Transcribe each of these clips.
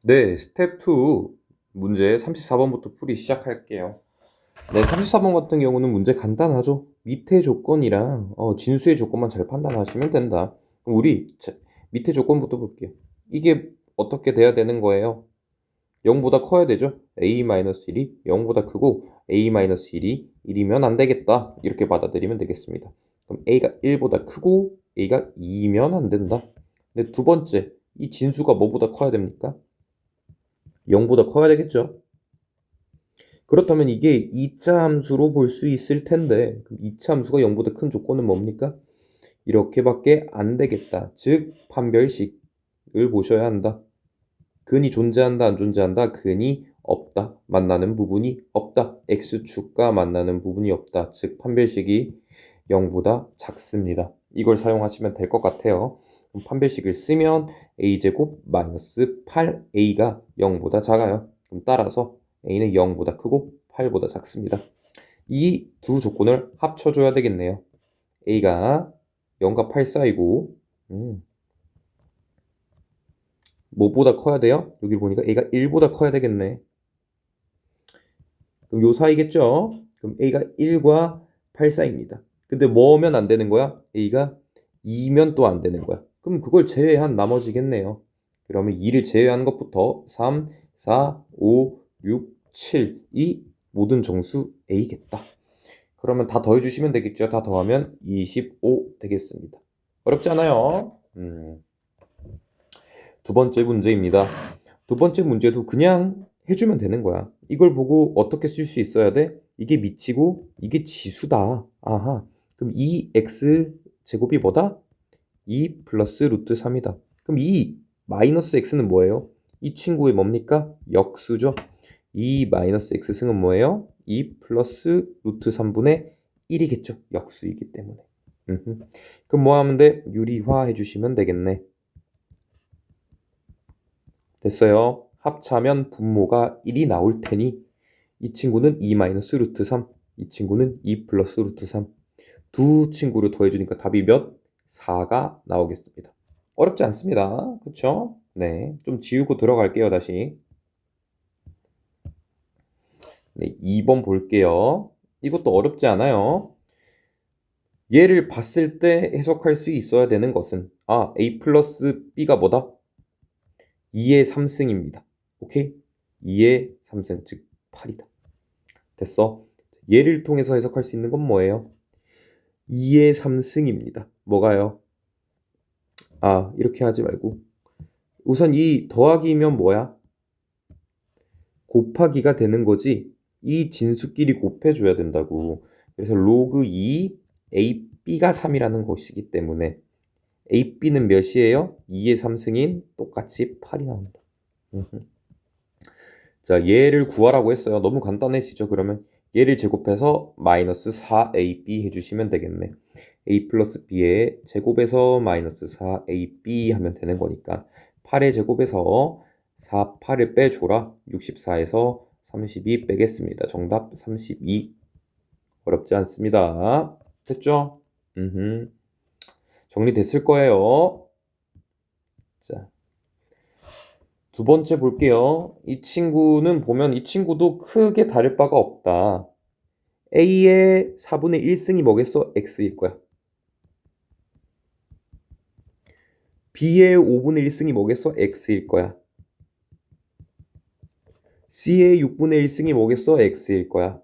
네, 스텝 2 문제 34번부터 풀이 시작할게요. 네, 34번 같은 경우는 문제 간단하죠. 밑에 조건이랑 진수의 조건만 잘 판단하시면 된다. 그럼 우리 밑에 조건부터 볼게요. 이게 어떻게 돼야 되는 거예요? 0보다 커야 되죠. a-1이 0보다 크고 a-1이 1이면 안 되겠다. 이렇게 받아들이면 되겠습니다. 그럼 a가 1보다 크고 a가 2면 안 된다. 근데 두 번째, 이 진수가 뭐보다 커야 됩니까? 0보다 커야 되겠죠. 그렇다면 이게 2차 함수로 볼 수 있을 텐데, 그럼 2차 함수가 0보다 큰 조건은 뭡니까? 이렇게밖에 안 되겠다. 즉 판별식을 보셔야 한다. 근이 존재한다, 안 존재한다? 근이 없다. 만나는 부분이 없다. x축과 만나는 부분이 없다. 즉 판별식이 0보다 작습니다. 이걸 사용하시면 될 것 같아요. 그럼 판별식을 쓰면 a제곱 마이너스 8a가 0보다 작아요. 그럼 따라서 a는 0보다 크고 8보다 작습니다. 이 두 조건을 합쳐줘야 되겠네요. a가 0과 8 사이고 뭐보다 커야 돼요? 여기 보니까 a가 1보다 커야 되겠네. 그럼 요 사이겠죠? 그럼 a가 1과 8 사이입니다. 근데 뭐면 안 되는 거야? a가 2면 또 안 되는 거야. 그럼 그걸 제외한 나머지겠네요. 그러면 2를 제외한 것부터 3, 4, 5, 6, 7 이 모든 정수 a겠다. 그러면 다 더해주시면 되겠죠. 다 더하면 25 되겠습니다. 어렵지 않아요. 두 번째 문제입니다. 두 번째 문제도 그냥 해주면 되는 거야. 이걸 보고 어떻게 쓸 수 있어야 돼? 이게 미치고 이게 지수다. 아하. 그럼 2x 제곱이 뭐다? 2 플러스 루트 3이다. 그럼 이 마이너스 x는 뭐예요? 이 친구의 뭡니까? 역수죠. 2 마이너스 x 승은 뭐예요? 2 플러스 루트 3분의 1이겠죠. 역수이기 때문에. 그럼 뭐 하면 돼? 유리화 해주시면 되겠네. 됐어요. 합차면 분모가 1이 나올 테니 이 친구는 2 마이너스 루트 3, 이 친구는 2 플러스 루트 3. 두 친구를 더해주니까 답이 몇? 4가 나오겠습니다. 어렵지 않습니다. 그쵸? 네, 좀 지우고 들어갈게요. 다시. 네, 2번 볼게요. 이것도 어렵지 않아요. 얘를 봤을 때 해석할 수 있어야 되는 것은 a 플러스 b가 뭐다? 2의 3승입니다. 오케이? 2의 3승, 즉 8이다. 됐어? 얘를 통해서 해석할 수 있는 건 뭐예요? 2의 3승입니다. 뭐가요? 이렇게 하지 말고 우선 이 더하기면 뭐야? 곱하기가 되는 거지. 이 진수끼리 곱해줘야 된다고. 그래서 로그 2 AB가 3이라는 것이기 때문에 AB는 몇이에요? 2의 3승인 똑같이 8이 나온다. 자, 얘를 구하라고 했어요. 너무 간단해지죠. 그러면 얘를 제곱해서 마이너스 4ab 해주시면 되겠네. a 플러스 b의 제곱에서 마이너스 4ab 하면 되는 거니까 8의 제곱에서 4, 8을 빼줘라. 64에서 32 빼겠습니다. 정답 32. 어렵지 않습니다. 됐죠? 정리됐을 거예요. 자, 두 번째 볼게요. 이 친구는 보면 이 친구도 크게 다를 바가 없다. A의 4분의 1승이 뭐겠어? X일 거야. B의 5분의 1승이 뭐겠어? X일 거야. C의 6분의 1승이 뭐겠어? X일 거야.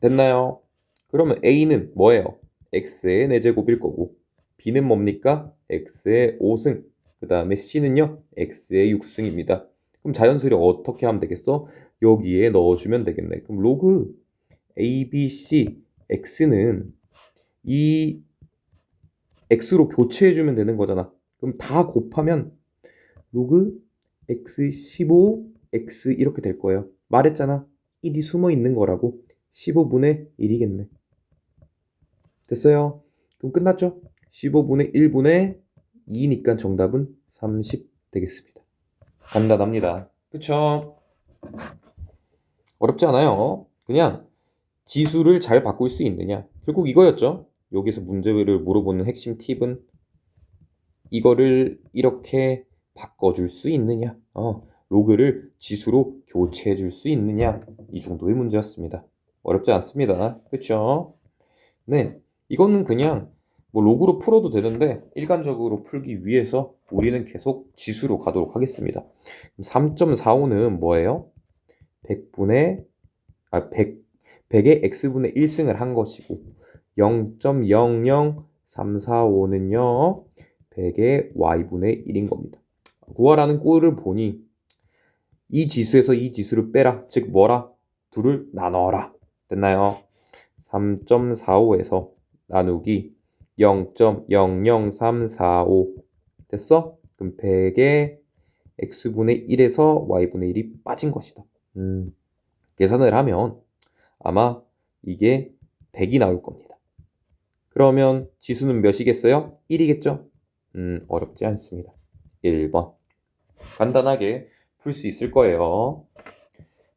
됐나요? 그러면 A는 뭐예요? X의 4제곱일 거고 B는 뭡니까? X의 5승. 그 다음에 C는요? X의 6승입니다. 그럼 자연수를 어떻게 하면 되겠어? 여기에 넣어주면 되겠네. 그럼 로그 A, B, C, X는 이 X로 교체해주면 되는 거잖아. 그럼 다 곱하면 로그 X 15, X 이렇게 될 거예요. 말했잖아. 1이 숨어 있는 거라고. 15분의 1이겠네. 됐어요? 그럼 끝났죠? 15분의 1분의 2니까 정답은 30 되겠습니다. 간단합니다. 그쵸? 어렵지 않아요. 그냥 지수를 잘 바꿀 수 있느냐. 결국 이거였죠. 여기서 문제를 물어보는 핵심 팁은 이거를 이렇게 바꿔줄 수 있느냐? 로그를 지수로 교체해 줄 수 있느냐? 이 정도의 문제였습니다. 어렵지 않습니다. 그쵸? 네, 이거는 그냥 뭐 로그로 풀어도 되는데 일반적으로 풀기 위해서 우리는 계속 지수로 가도록 하겠습니다. 3.45는 뭐예요? 100분의 100의 x분의 1승을 한 것이고 0.00345는요 100의 y분의 1인 겁니다. 구하라는 꼴을 보니 이 지수에서 이 지수를 빼라. 즉 뭐라? 둘을 나눠라. 됐나요? 3.45에서 나누기 0.00345 됐어? 그럼 100의 x분의 1에서 y분의 1이 빠진 것이다. 계산을 하면 아마 이게 100이 나올 겁니다. 그러면 지수는 몇이겠어요? 1이겠죠? 어렵지 않습니다. 1번. 간단하게 풀 수 있을 거예요.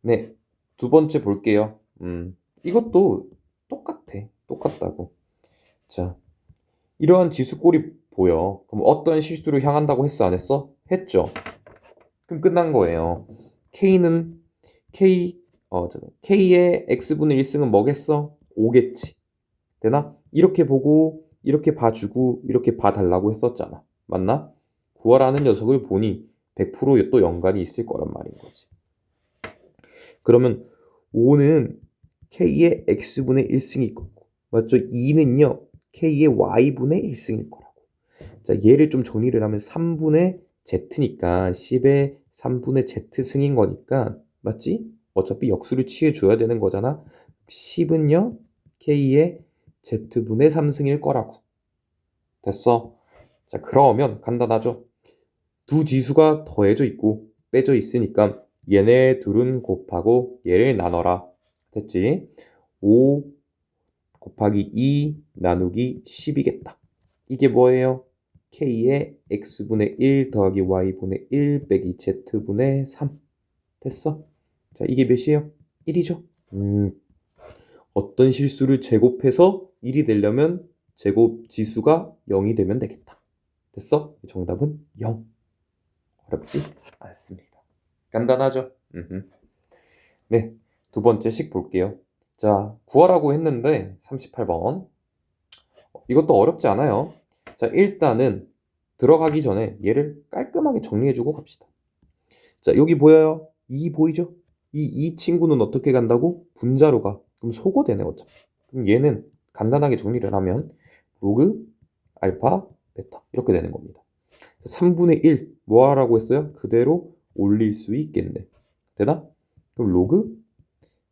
네, 두 번째 볼게요. 이것도 똑같다고. 자, 이러한 지수꼴이 보여. 그럼 어떤 실수를 향한다고 했어, 안 했어? 했죠. 그럼 끝난 거예요. K의 x분의 1승은 뭐겠어? 5겠지. 되나? 이렇게 보고 이렇게 봐주고 이렇게 봐달라고 했었잖아. 맞나? 구하라는 녀석을 보니 100%또 연관이 있을 거란 말인 거지. 그러면 5는 K의 x분의 1승일 거고 맞죠? 2는요 K의 y분의 1승일 거라고. 자, 얘를 좀 정리를 하면 3분의 z니까 10의 3분의 z승인 거니까 맞지? 어차피 역수를 취해줘야 되는 거잖아. 10은요 K의 z분의 3승일 거라고. 됐어? 자, 그러면 간단하죠? 두 지수가 더해져 있고 빼져 있으니까 얘네 둘은 곱하고 얘를 나눠라. 됐지? 5 곱하기 2 나누기 10이겠다. 이게 뭐예요? K의 x분의 1 더하기 y분의 1 빼기 z분의 3. 됐어? 자, 이게 몇이에요? 1이죠? 어떤 실수를 제곱해서 1이 되려면 제곱 지수가 0이 되면 되겠다. 됐어? 정답은 0. 어렵지 않습니다. 간단하죠? 네, 두 번째씩 볼게요. 자, 구하라고 했는데 38번. 이것도 어렵지 않아요. 자, 일단은 들어가기 전에 얘를 깔끔하게 정리해주고 갑시다. 자, 여기 보여요? 2 보이죠? 이 친구는 어떻게 간다고? 분자로 가. 그럼 소거되네 어차피. 그럼 얘는 간단하게 정리를 하면 로그 알파 베타 이렇게 되는 겁니다. 3분의 1 뭐 하라고 했어요? 그대로 올릴 수 있겠네. 되나? 그럼 로그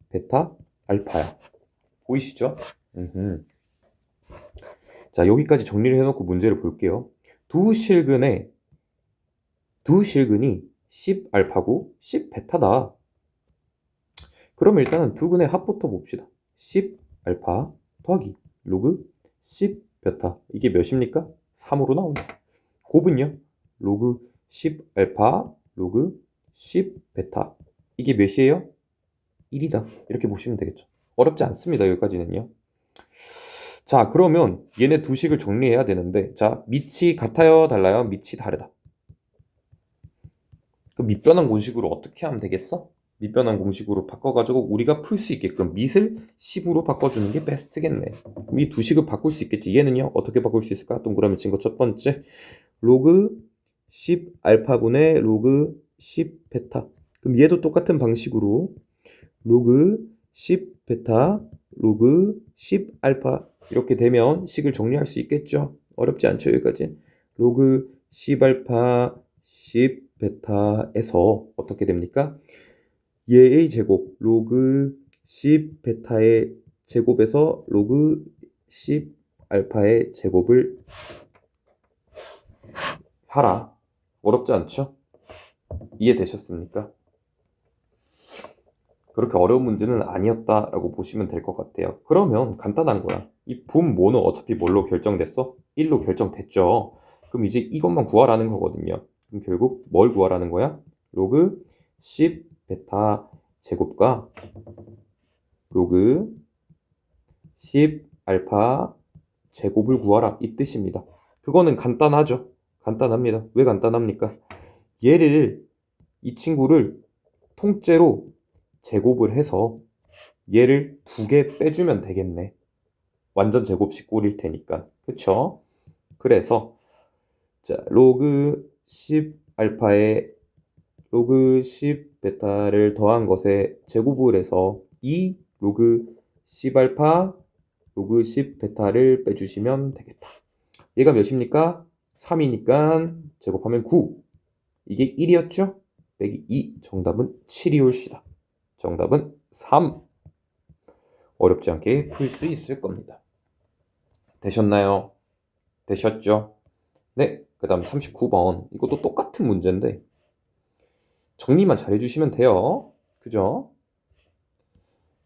베타 알파야. 보이시죠? 자, 여기까지 정리를 해놓고 문제를 볼게요. 두 실근이 10 알파고 10 베타다. 그럼 일단은 두 근의 합부터 봅시다. 10 알파 더하기 로그 10 베타. 이게 몇입니까? 3으로 나온다. 곱은요? 로그 10 알파 로그 10 베타. 이게 몇이에요? 1이다. 이렇게 보시면 되겠죠. 어렵지 않습니다. 여기까지는요. 자, 그러면 얘네 두 식을 정리해야 되는데 자, 밑이 같아요? 달라요? 밑이 다르다. 그 밑변환 공식으로 어떻게 하면 되겠어? 밑변환 공식으로 바꿔가지고 우리가 풀 수 있게끔 밑을 10으로 바꿔주는 게 베스트겠네. 그럼 이 두 식을 바꿀 수 있겠지. 얘는요 어떻게 바꿀 수 있을까? 동그라미 친 거 첫 번째 로그 10 알파분의 로그 10 베타. 그럼 얘도 똑같은 방식으로 로그 10 베타 로그 10 알파 이렇게 되면 식을 정리할 수 있겠죠. 어렵지 않죠. 여기까지 로그 10 알파 10 베타에서 어떻게 됩니까? 얘의 제곱 로그 10 베타의 제곱에서 로그 10 알파의 제곱을 하라. 어렵지 않죠? 이해되셨습니까? 그렇게 어려운 문제는 아니었다라고 보시면 될 것 같아요. 그러면 간단한 거야. 이 분모는 어차피 뭘로 결정됐어? 1로 결정됐죠. 그럼 이제 이것만 구하라는 거거든요. 그럼 결국 뭘 구하라는 거야? 로그 10 베타 제곱과 로그 10 알파 제곱을 구하라 이 뜻입니다. 그거는 간단하죠. 간단합니다. 왜 간단합니까? 이 친구를 통째로 제곱을 해서 얘를 2개 빼주면 되겠네. 완전 제곱식 꼴일 테니까. 그쵸? 그래서 자, 로그 10 알파에 로그 10 베타를 더한 것에 제곱을 해서 이 로그 10 알파 로그 10 베타를 빼주시면 되겠다. 얘가 몇입니까? 3이니까 제곱하면 9. 이게 1이었죠? 빼기 2. 정답은 7이 올시다. 정답은 3. 어렵지 않게 풀 수 있을 겁니다. 되셨나요? 되셨죠? 네, 그 다음 39번. 이것도 똑같은 문제인데 정리만 잘 해주시면 돼요. 그죠?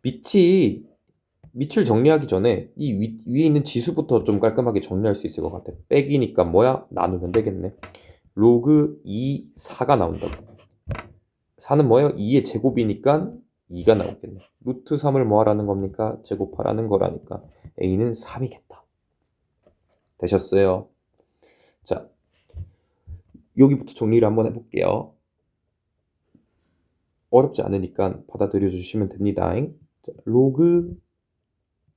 밑을 정리하기 전에 이 위에 있는 지수부터 좀 깔끔하게 정리할 수 있을 것 같아. 빼기니까 뭐야? 나누면 되겠네. 로그 2, 4가 나온다고. 4는 뭐예요? 2의 제곱이니까 2가 나오겠네. 루트 3을 뭐 하라는 겁니까? 제곱하라는 거라니까 A는 3이겠다. 되셨어요? 자, 여기부터 정리를 한번 해볼게요. 어렵지 않으니까 받아들여 주시면 됩니다. 자, 로그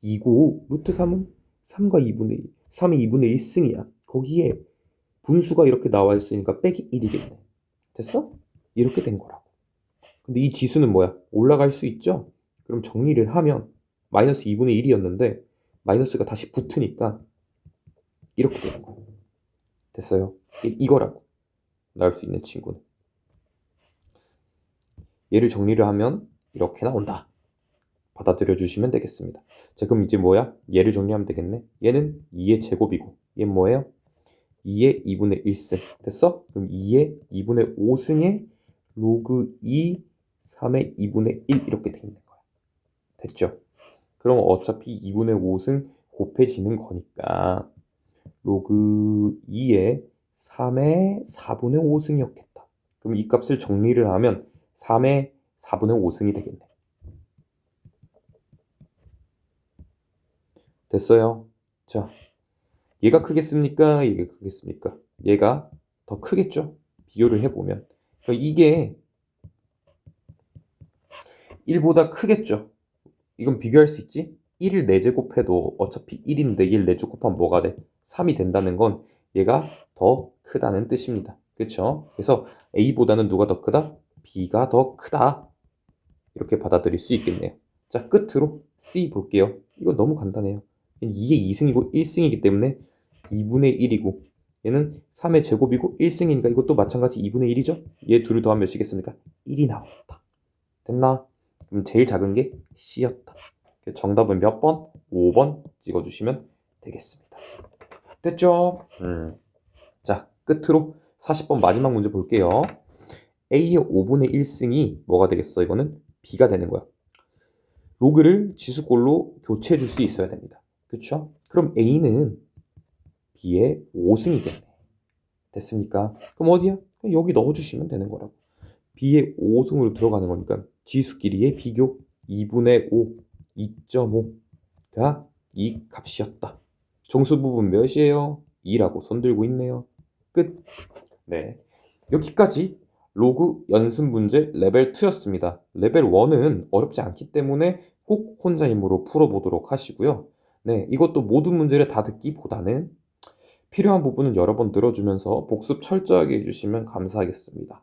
2고 루트 3은 3과 2분의 1. 3이 2분의 1승이야. 거기에 분수가 이렇게 나와 있으니까 빼기 1이겠네. 됐어? 이렇게 된 거라고. 근데 이 지수는 뭐야? 올라갈 수 있죠? 그럼 정리를 하면 마이너스 2분의 1이었는데 마이너스가 다시 붙으니까 이렇게 되는 거야. 됐어요? 이거라고. 나올 수 있는 친구는. 얘를 정리를 하면 이렇게 나온다. 받아들여 주시면 되겠습니다. 자, 그럼 이제 뭐야? 얘를 정리하면 되겠네. 얘는 2의 제곱이고 얘는 뭐예요? 2의 2분의 1승. 됐어? 그럼 2의 2분의 5승에 로그 2, 3의 2분의 1 이렇게 돼 있는 거야. 됐죠? 그럼 어차피 2분의 5승 곱해지는 거니까 로그 2의 3의 4분의 5승이었겠다. 그럼 이 값을 정리를 하면 3의 4분의 5승이 되겠네. 됐어요? 자, 얘가 크겠습니까? 얘가 크겠습니까? 얘가 더 크겠죠? 비교를 해보면. 그러니까 이게 1보다 크겠죠? 이건 비교할 수 있지? 1을 4제곱해도 어차피 1인데 1 4제곱하면 뭐가 돼? 3이 된다는 건 얘가 더 크다는 뜻입니다. 그쵸? 그래서 A보다는 누가 더 크다? B가 더 크다. 이렇게 받아들일 수 있겠네요. 자, 끝으로 C 볼게요. 이거 너무 간단해요. 2의 2승이고 1승이기 때문에 2분의 1이고 얘는 3의 제곱이고 1승이니까 이것도 마찬가지 2분의 1이죠? 얘 둘을 더하면 몇이겠습니까? 1이 나왔다. 됐나? 그럼 제일 작은 게 C였다. 정답은 몇 번? 5번 찍어주시면 되겠습니다. 됐죠? 자, 끝으로 40번 마지막 문제 볼게요. A의 5분의 1승이 뭐가 되겠어? 이거는 B가 되는 거야. 로그를 지수꼴로 교체해 줄 수 있어야 됩니다. 그쵸? 그럼 A는 B의 5승이겠네. 됐습니까? 그럼 어디야? 그냥 여기 넣어주시면 되는 거라고. B의 5승으로 들어가는 거니까 지수끼리의 비교 2분의 5, 2.5가 이 값이었다. 정수 부분 몇이에요? 2라고 손들고 있네요. 끝. 네. 여기까지 로그 연습 문제 레벨 2였습니다. 레벨 1은 어렵지 않기 때문에 꼭 혼자 힘으로 풀어보도록 하시고요. 네, 이것도 모든 문제를 다 듣기보다는 필요한 부분은 여러 번 들어주면서 복습 철저하게 해주시면 감사하겠습니다.